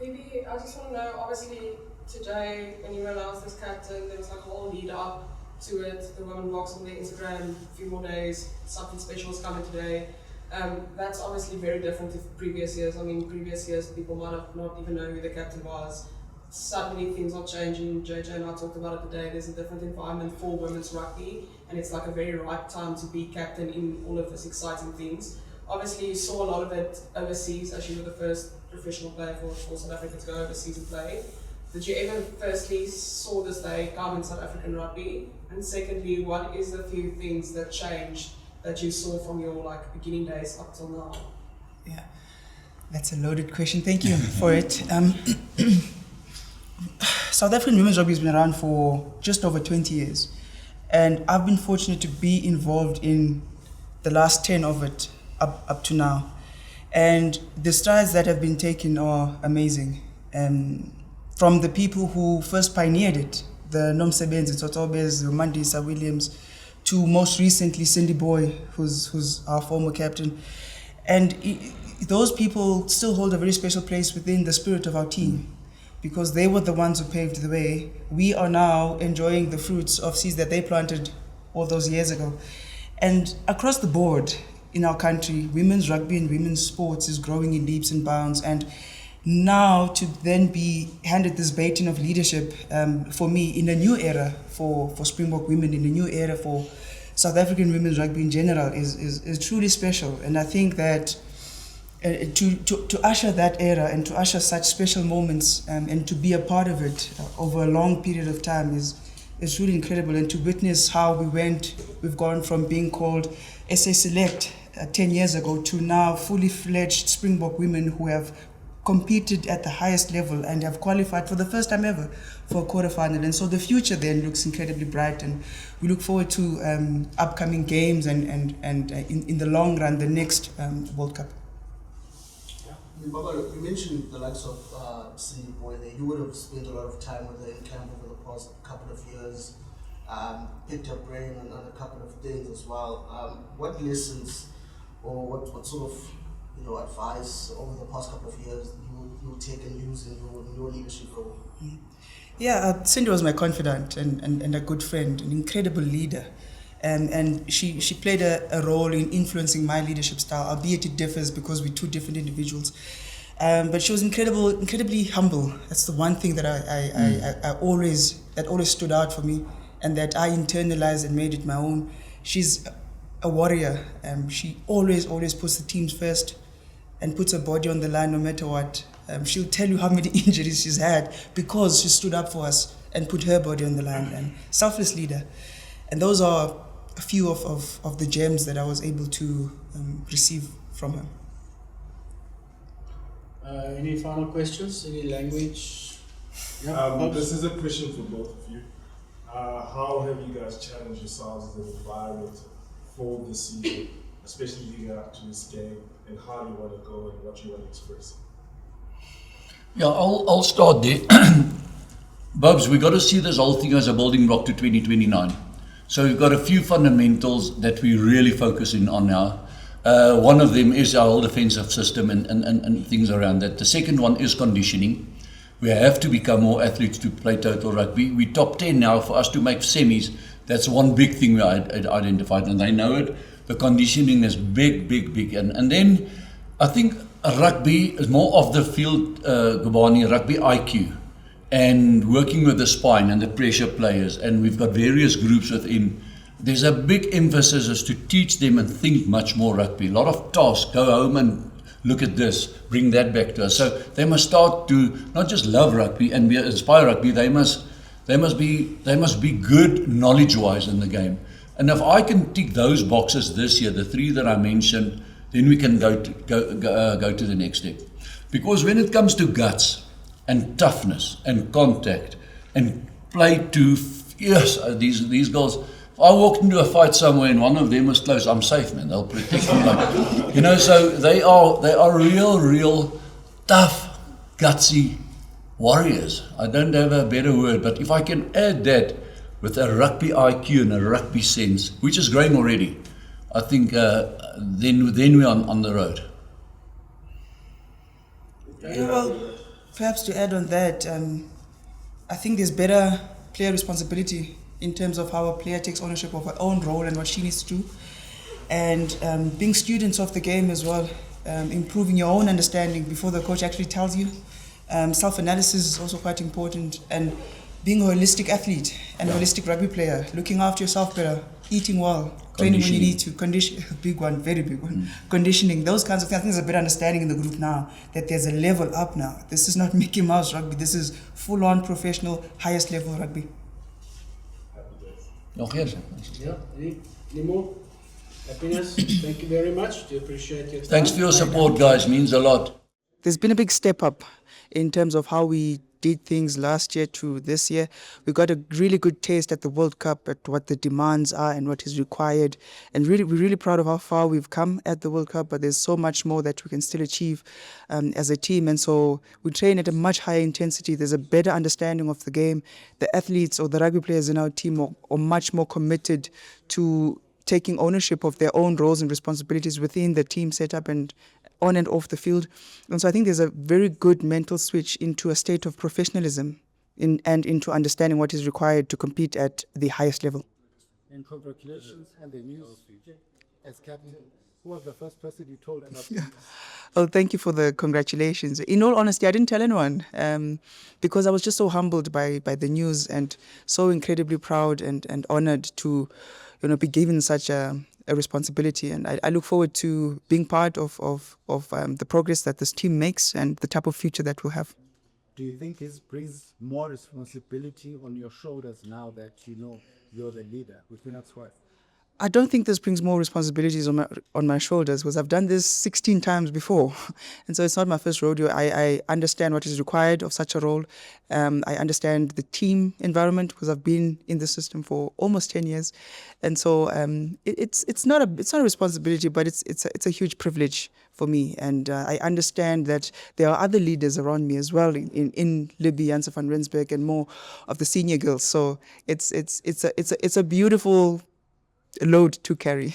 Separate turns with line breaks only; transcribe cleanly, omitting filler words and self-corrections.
Maybe I just want to know, obviously, today, when you were announced as captain, there was like a whole lead up to it. The women box on their Instagram, a few more days, something special is coming today. That's obviously very different to previous years. I mean, previous years, people might have not even known who the captain was. Suddenly, things are changing. JJ and I talked about it today. There's a different environment for women's rugby, and it's like a very right time to be captain in all of these exciting things. Obviously, you saw a lot of it overseas, as you were the first professional player for South Africa to go overseas and play. Did you ever, firstly, saw this day come in South African rugby? And secondly, what is the few things that changed that you saw from your beginning days up till now?
Yeah, that's a loaded question. Thank you for it. South African women's rugby has been around for just over 20 years. And I've been fortunate to be involved in the last 10 of it up to now. And the strides that have been taken are amazing. From the people who first pioneered it, the Nomsebenzi, Totobes, the Mandisa Williams, to most recently Cindy Boy, who's our former captain. And those people still hold a very special place within the spirit of our team, because they were the ones who paved the way. We are now enjoying the fruits of seeds that they planted all those years ago. And across the board in our country, women's rugby and women's sports is growing in leaps and bounds. And now to then be handed this baton of leadership, for me, in a new era for Springbok women, in a new era for South African women's rugby in general is truly special. And I think that to usher that era and to usher such special moments and to be a part of it over a long period of time is really incredible. And to witness how we've gone from being called SA Select 10 years ago to now fully fledged Springbok women who have competed at the highest level and have qualified for the first time ever for a quarterfinal. And so the future then looks incredibly bright, and we look forward to upcoming games and in the long run, the next World Cup.
Babalwa, you mentioned the likes of Cindy Boy there. You would have spent a lot of time with her in camp over the past couple of years, picked her brain on a couple of things as well. What lessons or what sort of advice over the past couple of years you take and use in your leadership role?
Yeah, Cindy was my confidant and a good friend, an incredible leader. And she played a role in influencing my leadership style, albeit it differs because we're two different individuals. But she was incredibly humble. That's the one thing that I always stood out for me, and that I internalized and made it my own. She's a warrior. She always puts the teams first and puts her body on the line no matter what. She'll tell you how many injuries she's had because she stood up for us and put her body on the line. And selfless leader. And those are a few of the gems that I was able to receive from her.
Any final questions? Any language?
This is a question for both of you. How have you guys challenged yourselves in the environment for this season, especially leading up to this game, and how you want to go and what you want to express?
Yeah, I'll start there. Bubs, we got to see this whole thing as a building block to 2029. So we've got a few fundamentals that we're really focusing on now. One of them is our whole defensive system and things around that. The second one is conditioning. We have to become more athletes to play total rugby. We're top 10 now. For us to make semis, that's one big thing we identified, and they know it. The conditioning is big. And then I think rugby is more off the field, Gabani, rugby IQ. And working with the spine and the pressure players, and we've got various groups within. There's a big emphasis as to teach them and think much more rugby. A lot of tasks, go home and look at this, bring that back to us. So they must start to not just love rugby and inspire rugby. They must be good knowledge-wise in the game. And if I can tick those boxes this year, the three that I mentioned, then we can go to the next step. Because when it comes to guts and toughness and contact and play to these girls. If I walked into a fight somewhere and one of them was close, I'm safe, man. They'll protect me. So they are real tough, gutsy warriors. I don't have a better word, but if I can add that with a rugby IQ and a rugby sense, which is growing already, I think then we're on the road.
Yeah, well, Perhaps to add on that, I think there's better player responsibility in terms of how a player takes ownership of her own role and what she needs to do. And being students of the game as well, improving your own understanding before the coach actually tells you. Self-analysis is also quite important, and being a holistic athlete and holistic rugby player, looking after yourself better, eating well, training when you need to, condition, big one, very big one, conditioning, those kinds of things. I think there's a better understanding in the group now that there's a level up now. This is not Mickey Mouse rugby, this is full-on professional, highest level rugby.
Nog eers.
Yeah, any more? Happiness, thank you very much. Do appreciate your time.
Thanks for your support, guys. Means a lot.
There's been a big step up in terms of how we did things last year to this year. We got a really good taste at the World Cup at what the demands are and what is required. And we're really proud of how far we've come at the World Cup, but there's so much more that we can still achieve as a team. And so we train at a much higher intensity. There's a better understanding of the game. The athletes or the rugby players in our team are much more committed to taking ownership of their own roles and responsibilities within the team setup and on and off the field. And so I think there's a very good mental switch into a state of professionalism and into understanding what is required to compete at the highest level.
And congratulations on the news. As captain, who was the first person you told about
Oh, thank you for the congratulations. In all honesty, I didn't tell anyone because I was just so humbled by the news and so incredibly proud and honored to be given such a responsibility. And I look forward to being part of the progress that this team makes and the type of future that we'll have.
Do you think this brings more responsibility on your shoulders now that you're the leader within Swys?
I don't think this brings more responsibilities on my shoulders because I've done this 16 times before. And so it's not my first rodeo. I understand what is required of such a role. I understand the team environment because I've been in the system for almost 10 years. And so it's not a responsibility, but it's a huge privilege for me. And I understand that there are other leaders around me as well in Libby, Janse van Rensburg, and more of the senior girls. So it's a beautiful load to carry.